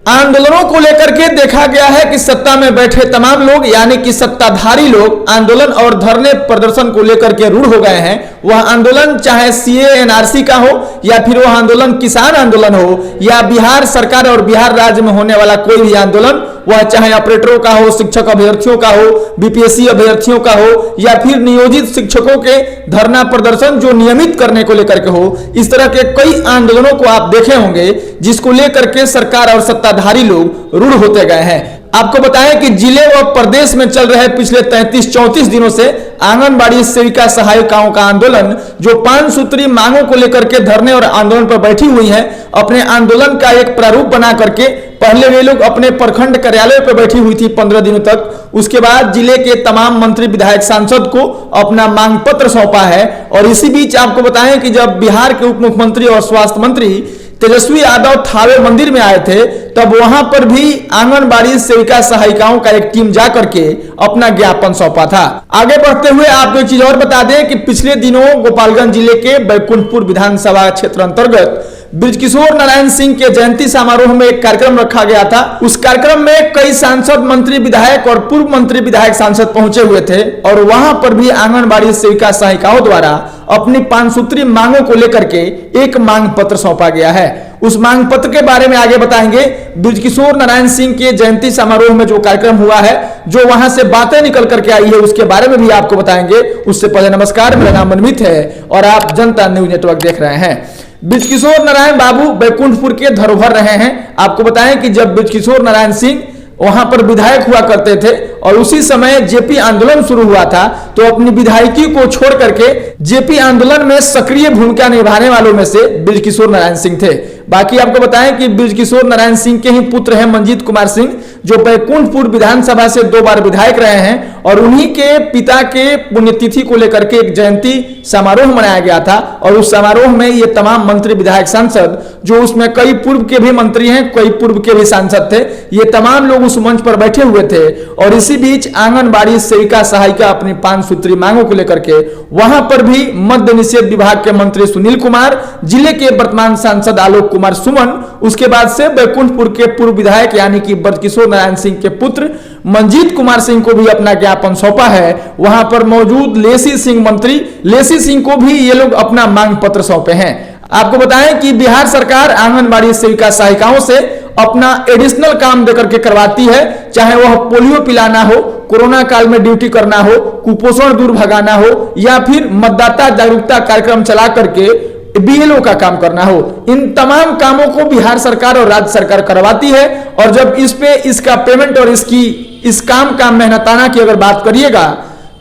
आंदोलनों को लेकर के देखा गया है कि सत्ता में बैठे तमाम लोग यानी कि सत्ताधारी लोग आंदोलन और धरने प्रदर्शन को लेकर के रूढ़ हो गए हैं। वह आंदोलन चाहे सीए एनआरसी का हो या फिर वह आंदोलन किसान आंदोलन हो या बिहार सरकार और बिहार राज्य में होने वाला कोई भी आंदोलन, वह चाहे ऑपरेटरों का हो, शिक्षक अभ्यर्थियों का हो, बीपीएससी अभ्यर्थियों का हो या फिर नियोजित शिक्षकों के धरना प्रदर्शन जो नियमित करने को लेकर के हो, इस तरह के कई आंदोलनों को आप देखे होंगे जिसको लेकर के सरकार और सत्ताधारी लोग रूढ़ होते गए हैं। आपको बताएं कि जिले व प्रदेश में चल रहे पिछले 33-34 दिनों से आंगनबाड़ी सेविका सहायिकाओं का आंदोलन जो 5 सूत्री मांगों को लेकर के धरने और आंदोलन पर बैठी हुई हैं, अपने आंदोलन का एक प्रारूप बना करके पहले वे लोग अपने प्रखंड कार्यालय पर बैठी हुई थी 15 दिनों तक। उसके बाद जिले के तमाम मंत्री विधायक सांसद को अपना मांग पत्र सौंपा है। और इसी बीच आपको बताएं कि जब बिहार के उप मुख्यमंत्री और स्वास्थ्य मंत्री तेजस्वी यादव थावे मंदिर में आए थे, तब वहां पर भी आंगनबाड़ी सेविका सहायिकाओं का एक टीम जाकर के अपना ज्ञापन सौंपा था। आगे बढ़ते हुए आपको एक चीज और बता दें कि पिछले दिनों गोपालगंज जिले के बैकुंठपुर विधानसभा क्षेत्र अंतर्गत बृजकिशोर नारायण सिंह के जयंती समारोह में एक कार्यक्रम रखा गया था। उस कार्यक्रम में कई सांसद, मंत्री, विधायक और पूर्व मंत्री विधायक सांसद पहुंचे हुए थे और वहां पर भी आंगनबाड़ी सेविका सहायिकाओं द्वारा अपनी 5 सूत्री मांगों को लेकर के एक मांग पत्र सौंपा गया है। उस मांग पत्र के बारे में आगे बताएंगे। बृजकिशोर नारायण सिंह के जयंती समारोह में जो कार्यक्रम हुआ है, जो वहां से बातें निकल करके आई है, उसके बारे में भी आपको बताएंगे। उससे पहले नमस्कार, मेरा नाम मनमित है और आप जनता न्यूज नेटवर्क देख रहे हैं। बृजकिशोर नारायण बाबू बैकुंठपुर के धरोहर रहे हैं। आपको बताएं कि जब बृजकिशोर नारायण सिंह वहां पर विधायक हुआ करते थे और उसी समय जेपी आंदोलन शुरू हुआ था, तो अपनी विधायकी को छोड़ करके जेपी आंदोलन में सक्रिय भूमिका निभाने वालों में से बृजकिशोर नारायण सिंह थे। बाकी आपको बताएं कि बृजकिशोर नारायण सिंह के ही पुत्र हैं मंजीत कुमार सिंह, जो बैकुंठपुर विधानसभा से 2 बार विधायक रहे हैं और उन्हीं के पिता के पुण्यतिथि को लेकर के एक जयंती समारोह मनाया गया था। और उस समारोह में ये तमाम मंत्री, विधायक, सांसद, जो उसमें कई पूर्व के भी मंत्री हैं, कई पूर्व के भी सांसद थे, ये तमाम लोग उस मंच पर बैठे हुए थे। और इसी बीच आंगनबाड़ी सेविका सहायिका अपनी 5 सूत्री मांगों को लेकर के वहां पर भी मद्य निषेध विभाग के मंत्री सुनील कुमार, जिले के वर्तमान सांसद आलोक कुमार सुमन, उसके बाद से बैकुंठपुर के पूर्व विधायक यानी कि बृजकिशोर नारायण सिंह के पुत्र मंजीत कुमार सिंह को भी अपना ज्ञापन सौंपा है। वहां पर मौजूद लेसी सिंह मंत्री लेसी सिंह को भी ये लोग अपना मांग पत्र सौंपे हैं। आपको बताएं कि बिहार सरकार आंगनबाड़ी सेविका सहायिकाओं से अपना एडिशनल काम देकर के करवाती है, चाहे वह पोलियो पिलाना हो, कोरोना काल में ड्यूटी करना हो, कुपोषण दूर भगाना हो या फिर मतदाता जागरूकता कार्यक्रम चला करके बीएलओ का काम करना हो। इन तमाम कामों को बिहार सरकार और राज्य सरकार करवाती है। और जब इस पे इसका पेमेंट और इस काम का मेहनताना की अगर बात करिएगा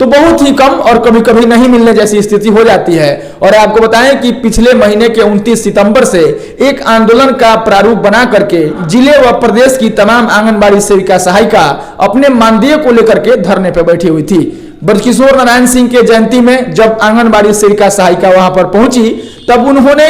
तो बहुत ही कम और कभी कभी नहीं मिलने जैसी स्थिति हो जाती है। और आपको बताएं कि पिछले महीने के 29 सितंबर से एक आंदोलन का प्रारूप बना करके जिले व प्रदेश की तमाम आंगनबाड़ी सेविका सहायिका अपने मानदेय को लेकर के धरने पर बैठी हुई थी। बृजकिशोर नारायण सिंह के जयंती में जब आंगनबाड़ी सेविका सहायिका वहां पर पहुंची, तब उन्होंने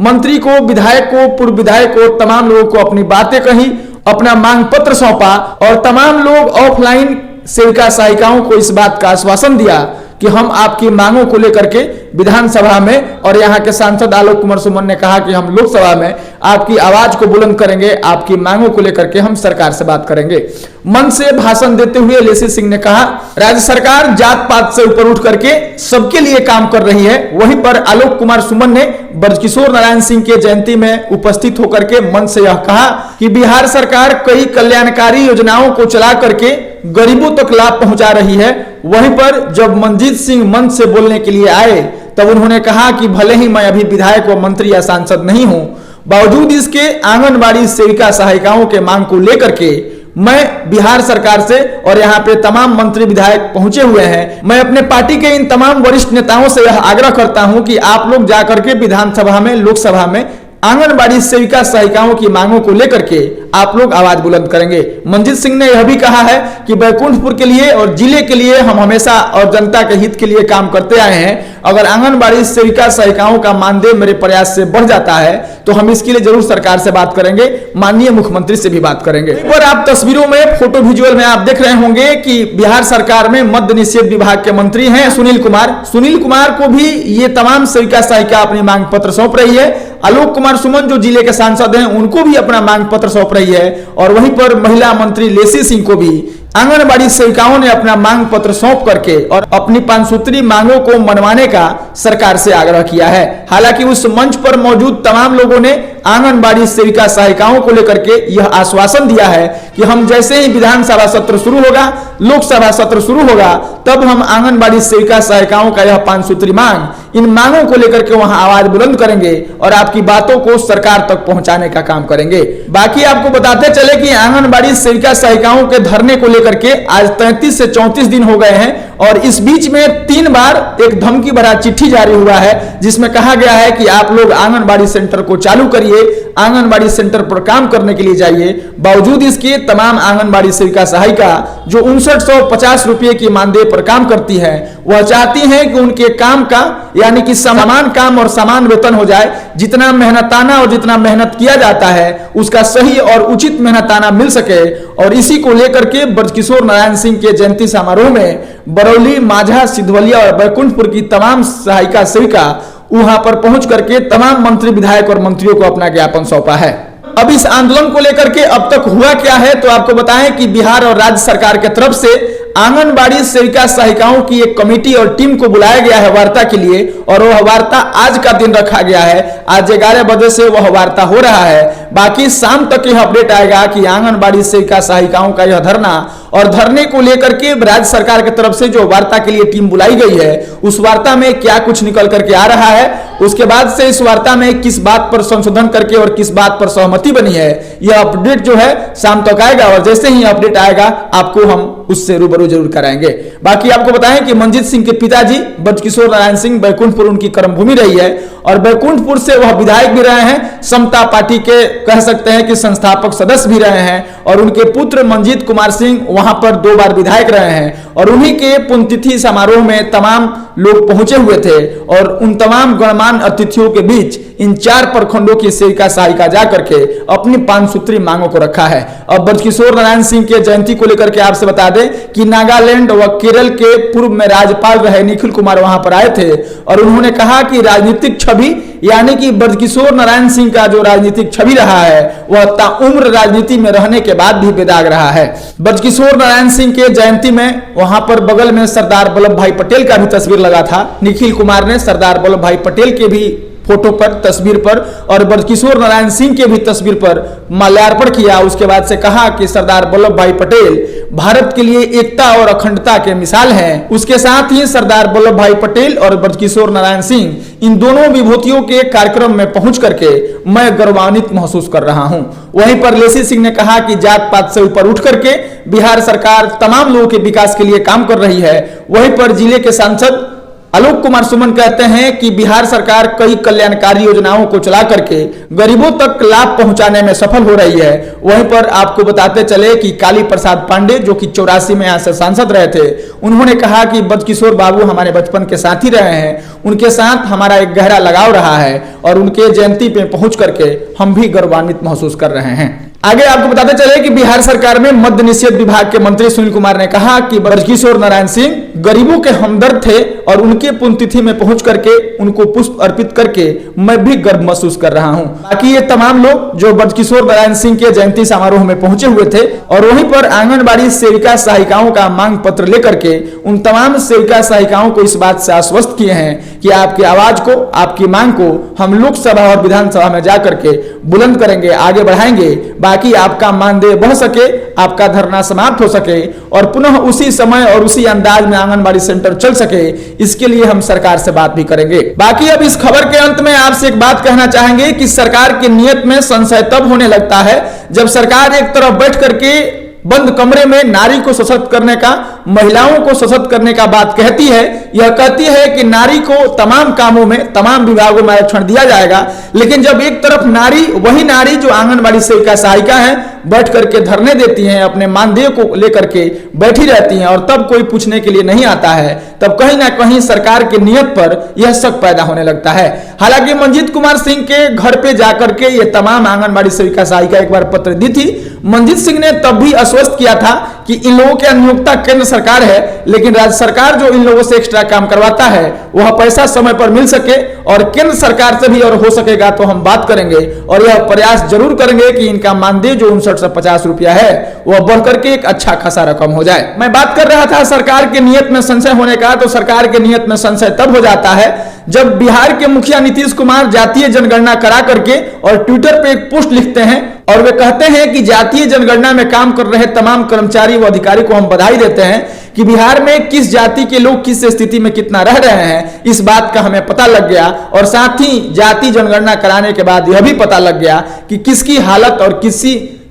मंत्री को, विधायक को, पूर्व विधायक को, तमाम लोगों को अपनी बातें कही, अपना मांग पत्र सौंपा और तमाम लोग ऑफलाइन सेविका सहायिकाओं को इस बात का आश्वासन दिया कि हम आपकी मांगों को लेकर के विधानसभा में, और यहाँ के सांसद आलोक कुमार सुमन ने कहा कि हम लोकसभा में आपकी आवाज को बुलंद करेंगे, आपकी मांगों को लेकर के हम सरकार से बात करेंगे। मन से भाषण देते हुए लेसी सिंह ने कहा, राज्य सरकार जात पात से ऊपर उठ करके सबके लिए काम कर रही है। वहीं पर आलोक कुमार सुमन ने बृजकिशोर नारायण सिंह के जयंती में उपस्थित होकर के मन से यह कहा कि बिहार सरकार कई कल्याणकारी योजनाओं को चला करके गरीबों तक लाभ पहुंचा रही है। वहीं पर जब मंजीत सिंह मंच से बोलने के लिए आए, तब उन्होंने कहा कि भले ही मैं अभी विधायक व मंत्री या सांसद नहीं हूं, बावजूद इसके आंगनबाड़ी सेविका सहायिकाओं के मांग को लेकर के मैं बिहार सरकार से, और यहाँ पे तमाम मंत्री विधायक पहुंचे हुए हैं, मैं अपने पार्टी के इन तमाम वरिष्ठ नेताओं से यह आग्रह करता हूं कि आप लोग जाकर के विधानसभा में, लोकसभा में आंगनबाड़ी सेविका सहायिकाओं की मांगों को लेकर के आप लोग आवाज बुलंद करेंगे। मंजीत सिंह ने यह भी कहा है कि बैकुंठपुर के लिए और जिले के लिए हम हमेशा और जनता के हित के लिए काम करते आए हैं। अगर आंगनबाड़ी सेविका सहायिकाओं का मानदेय मेरे प्रयास से बढ़ जाता है तो हम इसके लिए जरूर सरकार से बात करेंगे, माननीय मुख्यमंत्री से भी बात करेंगे। और आप तस्वीरों में, फोटो विजुअल में आप देख रहे होंगे कि बिहार सरकार में मद्य निषेध विभाग के मंत्री हैं सुनील कुमार। सुनील कुमार को भी ये तमाम सेविका सहायिका अपनी मांग पत्र सौंप रही है। आलोक कुमार सुमन जो जिले के सांसद हैं, उनको भी अपना मांग पत्र सौंप रही रही है। और वहीं पर महिला मंत्री लेसी सिंह को भी आंगनबाड़ी सेविकाओं ने अपना मांग पत्र सौंप करके और अपनी 5 सूत्री मांगों को मनवाने का सरकार से आग्रह किया है। हालांकि उस मंच पर मौजूद तमाम लोगों ने आंगनबाड़ी सेविका सहायिकाओं को लेकर के यह आश्वासन दिया है कि हम जैसे ही विधानसभा सत्र शुरू होगा, लोकसभा सत्र शुरू होगा, तब हम आंगनबाड़ी सेविका सहायिकाओं का यह 5 सूत्री मांग, इन मांगों को लेकर के वहां आवाज बुलंद करेंगे और आपकी बातों को सरकार तक पहुंचाने का काम करेंगे। बाकी आपको बताते चले कि आंगनबाड़ी सेविका सहायिकाओं के धरने को लेकर के आज 33 से 34 दिन हो गए हैं और इस बीच में 3 बार एक धमकी भरा चिट्ठी जारी हुआ है, जिसमें कहा गया है कि आप लोग आंगनबाड़ी सेंटर को चालू करिए, आंगनबाड़ी सेंटर पर काम करने के लिए जाइए। बावजूद इसके तमाम आंगनबाड़ी सेविका सहायिका जो 5950 रुपए की मानदेय पर काम करती है, वह चाहती हैं कि उनके काम का यानी कि समान काम और समान वेतन हो जाए। जितना मेहनताना और जितना मेहनत किया जाता है उसका सही और उचित मेहनताना मिल सके। और इसी को लेकर के ब्रजकिशोर नारायण सिंह के जयंती समारोह में बरौली, माझा, सिधवलिया और बैकुंठपुर की तमाम सहायिका सेविका वहां पर पहुंच करके तमाम मंत्री, विधायक और मंत्रियों को अपना ज्ञापन सौंपा है। अब इस आंदोलन को लेकर के अब तक हुआ क्या है, तो आपको बताएं कि बिहार और राज्य सरकार के तरफ से आंगनबाड़ी सेविका सहायिकाओं की एक कमेटी और टीम को बुलाया गया है वार्ता के लिए, और वह वार्ता आज का दिन रखा गया है। आज 11 बजे से वह वार्ता हो रहा है। बाकी शाम तक यह अपडेट आएगा कि आंगनबाड़ी सेविका सहायिकाओं का यह धरना और धरने को लेकर के राज्य सरकार की तरफ से जो वार्ता के लिए टीम बुलाई गई है, उस वार्ता में क्या कुछ निकल करके आ रहा है, उसके बाद से इस वार्ता में किस बात पर संशोधन करके और किस बात पर सहमति बनी है, यह अपडेट जो है शाम तक आएगा। और जैसे ही अपडेट आएगा आपको हम उससे रूबरू जरूर कराएंगे। बाकी आपको बताएं कि मंजीत सिंह के पिताजी ब्रजकिशोर नारायण सिंह बैकुंठपुर उनकी कर्मभूमि रही है और बैकुंठपुर से वह विधायक भी रहे हैं, समता पार्टी के कह सकते हैं कि संस्थापक सदस्य भी रहे हैं। और उनके पुत्र मंजीत कुमार सिंह वहां पर 2 बार विधायक रहे हैं और उन्हीं के पुण्यतिथि समारोह में तमाम लोग पहुंचे हुए थे। और उन तमाम गणमान्य अतिथियों के बीच इन 4 प्रखंडों की सेविका सहायिका जाकर के अपनी 5 सूत्री मांगों को रखा है। अब ब्रजकिशोर नारायण सिंह के जयंती को लेकर के आपसे बता दें कि नागालैंड व केरल के पूर्व में राज्यपाल रहे निखिल कुमार वहां पर आए थे और उन्होंने कहा कि राजनीतिक छवि यानी कि ब्रजकिशोर नारायण सिंह का जो राजनीतिक छवि रहा है वह ताउम्र राजनीति में रहने के बाद भी बेदाग रहा है। ब्रजकिशोर नारायण सिंह के जयंती में वहां पर बगल में सरदार वल्लभ भाई पटेल का भी तस्वीर लगा था। निखिल कुमार ने सरदार वल्लभ भाई पटेल के भी फोटो पर, तस्वीर पर और ब्रजकिशोर नारायण सिंह के भी तस्वीर पर माल्यार्पण किया। उसके बाद से कहा कि सरदार वल्लभ भाई पटेल भारत के लिए एकता और अखंडता के मिसाल हैं। उसके साथ ही सरदार वल्लभ भाई पटेल और ब्रजकिशोर नारायण सिंह इन दोनों विभूतियों के कार्यक्रम में पहुंच करके मैं गौरवान्वित महसूस कर रहा हूं। वहीं पर लेसी सिंह ने कहा कि जात पात से ऊपर उठ करके बिहार सरकार तमाम लोगों के विकास के लिए काम कर रही है। वहीं पर जिले के सांसद आलोक कुमार सुमन कहते हैं कि बिहार सरकार कई कल्याणकारी योजनाओं को चला करके गरीबों तक लाभ पहुंचाने में सफल हो रही है। वहीं पर आपको बताते चले कि काली प्रसाद पांडे जो कि 84 में यहाँ से सांसद रहे थे, उन्होंने कहा कि ब्रजकिशोर बाबू हमारे बचपन के साथी रहे हैं, उनके साथ हमारा एक गहरा लगाव रहा है और उनके जयंती पे पहुंच करके हम भी गौरवान्वित महसूस कर रहे हैं। आगे आपको बताते चले कि बिहार सरकार में मद्य निषेध विभाग के मंत्री सुनील कुमार ने कहा कि ब्रजकिशोर नारायण सिंह गरीबों के हमदर्द थे और उनके पुण्यतिथि में पहुंच करके उनको पुष्प अर्पित करके मैं भी गर्व महसूस कर रहा हूं। बाकी ये तमाम लोग जो ब्रजकिशोर नारायण सिंह के जयंती समारोह में पहुंचे हुए थे और वहीं पर आंगनबाड़ी सेविका सहायिकाओं का मांग पत्र लेकर के उन तमाम सेविका सहायिकाओं को इस बात से आश्वस्त किए हैं कि आपकी आवाज को, आपकी मांग को हम लोकसभा और विधानसभा में जाकर के बुलंद करेंगे, आगे बढ़ाएंगे, ताकि आपका मानदेय बढ़ सके, आपका धरना समाप्त हो सके और पुनः उसी समय और उसी अंदाज में आंगनबाड़ी सेंटर चल सके। इसके लिए हम सरकार से बात भी करेंगे। बाकी अब इस खबर के अंत में आपसे एक बात कहना चाहेंगे कि सरकार की नीयत में संशय तब होने लगता है जब सरकार एक तरफ बैठ करके बंद कमरे में नारी को सशक्त करने का, महिलाओं को सशक्त करने का बात कहती है। यह कहती है कि नारी को तमाम कामों में, तमाम विभागों में आरक्षण दिया जाएगा, लेकिन जब एक तरफ नारी, वही नारी जो आंगनबाड़ी सेविका सहायिका है, बैठ करके धरने देती हैं, अपने मानदेय को लेकर के बैठी रहती हैं और तब कोई पूछने के लिए नहीं आता है, तब कहीं ना कहीं सरकार की नीयत पर यह शक पैदा होने लगता है। हालांकि मंजीत कुमार सिंह के घर पे जाकर के ये तमाम आंगनबाड़ी सेविका सहायिका एक बार पत्र दी थी। मंजीत सिंह ने तब भी आश्वस्त किया था कि इन लोगों के नियोक्ता केंद्र सरकार है, लेकिन राज्य सरकार जो इन लोगों से एक्स्ट्रा काम करवाता है वह पैसा समय पर मिल सके, और केंद्र सरकार से भी और हो सकेगा तो हम बात करेंगे और यह प्रयास जरूर करेंगे कि इनका मानदेय जो 59 से 50 रुपया है वह बढ़कर के एक अच्छा खासा रकम हो जाए। मैं बात कर रहा था सरकार के नियत में संशय होने का, तो सरकार के नियत में संशय तब हो जाता है जब बिहार के मुखिया नीतीश कुमार जातीय जनगणना करा करके और ट्विटर पे एक पोस्ट लिखते हैं और वे कहते हैं कि जातीय जनगणना में काम कर रहे तमाम कर्मचारी व अधिकारी को हम बधाई देते हैं कि बिहार में किस जाति के लोग किस स्थिति में कितना रह रहे हैं, इस बात का हमें पता लग गया। और साथ ही जाति जनगणना कराने के बाद यह भी पता लग गया कि किसकी हालत और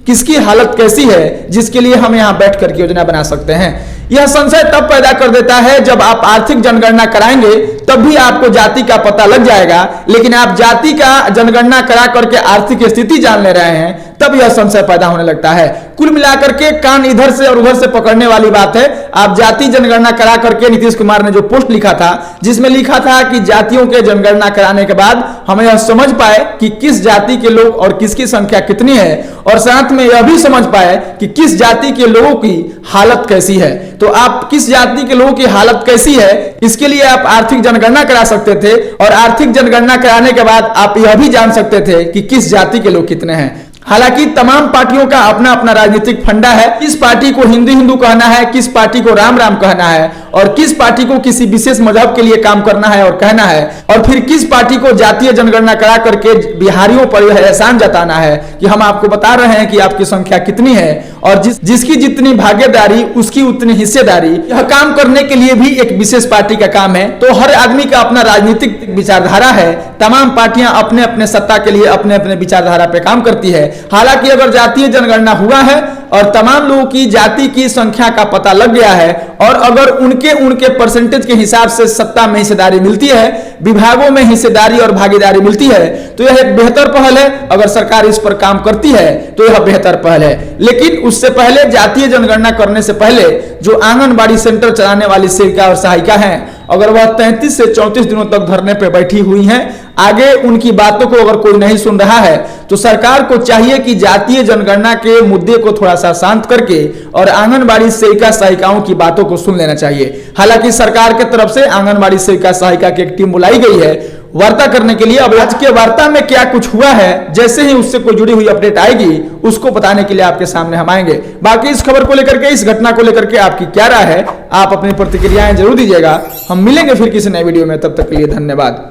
किसकी हालत कैसी है, जिसके लिए हम यहाँ बैठ कर योजना बना सकते हैं। यह संशय तब पैदा कर देता है जब आप आर्थिक जनगणना कराएंगे तब भी आपको जाति का पता लग जाएगा, लेकिन आप जाति का जनगणना करा करके आर्थिक स्थिति जान ले रहे हैं तब यह संशय पैदा होने लगता है। कुल मिलाकर के कान इधर से और उधर से पकड़ने वाली बात है। आप जाति जनगणना करा करके नीतीश कुमार ने जो पोस्ट लिखा था जिसमें लिखा था कि जातियों के जनगणना कराने के बाद हमें यह समझ पाए कि किस जाति के लोग और किसकी संख्या कितनी है, और साथ में यह भी समझ पाए कि किस जाति के लोगों की हालत कैसी है। तो आप किस जाति के लोगों की हालत कैसी है इसके लिए आप आर्थिक जनगणना करा सकते थे, और आर्थिक जनगणना कराने के बाद आप यह भी जान सकते थे कि किस जाति के लोग कितने हैं। हालांकि तमाम पार्टियों का अपना अपना राजनीतिक फंडा है, किस पार्टी को हिंदू हिंदू कहना है, किस पार्टी को राम राम कहना है, और किस पार्टी को किसी विशेष मजहब के लिए काम करना है और कहना है, और फिर किस पार्टी को जातीय जनगणना करा करके बिहारियों पर यह एहसान जताना है कि हम आपको बता रहे हैं कि आपकी संख्या कितनी है, और जिसकी जितनी भागीदारी उसकी उतनी हिस्सेदारी। यह काम करने के लिए भी एक विशेष पार्टी का काम है। तो हर आदमी का अपना राजनीतिक विचारधारा है, तमाम पार्टियां अपने अपने सत्ता के लिए अपने अपने विचारधारा पे काम करती है। हालांकि अगर जातीय जनगणना हुआ है और तमाम लोगों की जाति की संख्या का पता लग गया है, और अगर उनके परसेंटेज के हिसाब से सत्ता में हिस्सेदारी मिलती है, विभागों में हिस्सेदारी और भागीदारी मिलती है, तो यह एक बेहतर पहल है। अगर सरकार इस पर काम करती है तो यह बेहतर पहल है। लेकिन उससे पहले जातीय जनगणना करने से पहले जो आंगनबाड़ी सेंटर चलाने वाली सेविका और सहायिका हैं, अगर वह 33 से 34 दिनों तक धरने पर बैठी हुई हैं, आगे उनकी बातों को अगर कोई नहीं सुन रहा है तो सरकार को चाहिए कि जातीय जनगणना के मुद्दे को थोड़ा सा शांत करके और आंगनबाड़ी सेविका सहायिकाओं की बातों को सुन लेना चाहिए। हालांकि सरकार की तरफ से आंगनबाड़ी सेविका सहायिका की एक टीम बुलाई गई है वार्ता करने के लिए। अब आज के वार्ता में क्या कुछ हुआ है, जैसे ही उससे कोई जुड़ी हुई अपडेट आएगी उसको बताने के लिए आपके सामने हम आएंगे। बाकी इस खबर को लेकर के, इस घटना को लेकर के आपकी क्या राय है, आप अपनी प्रतिक्रियाएं जरूर दीजिएगा। हम मिलेंगे फिर किसी नए वीडियो में, तब तक के लिए धन्यवाद।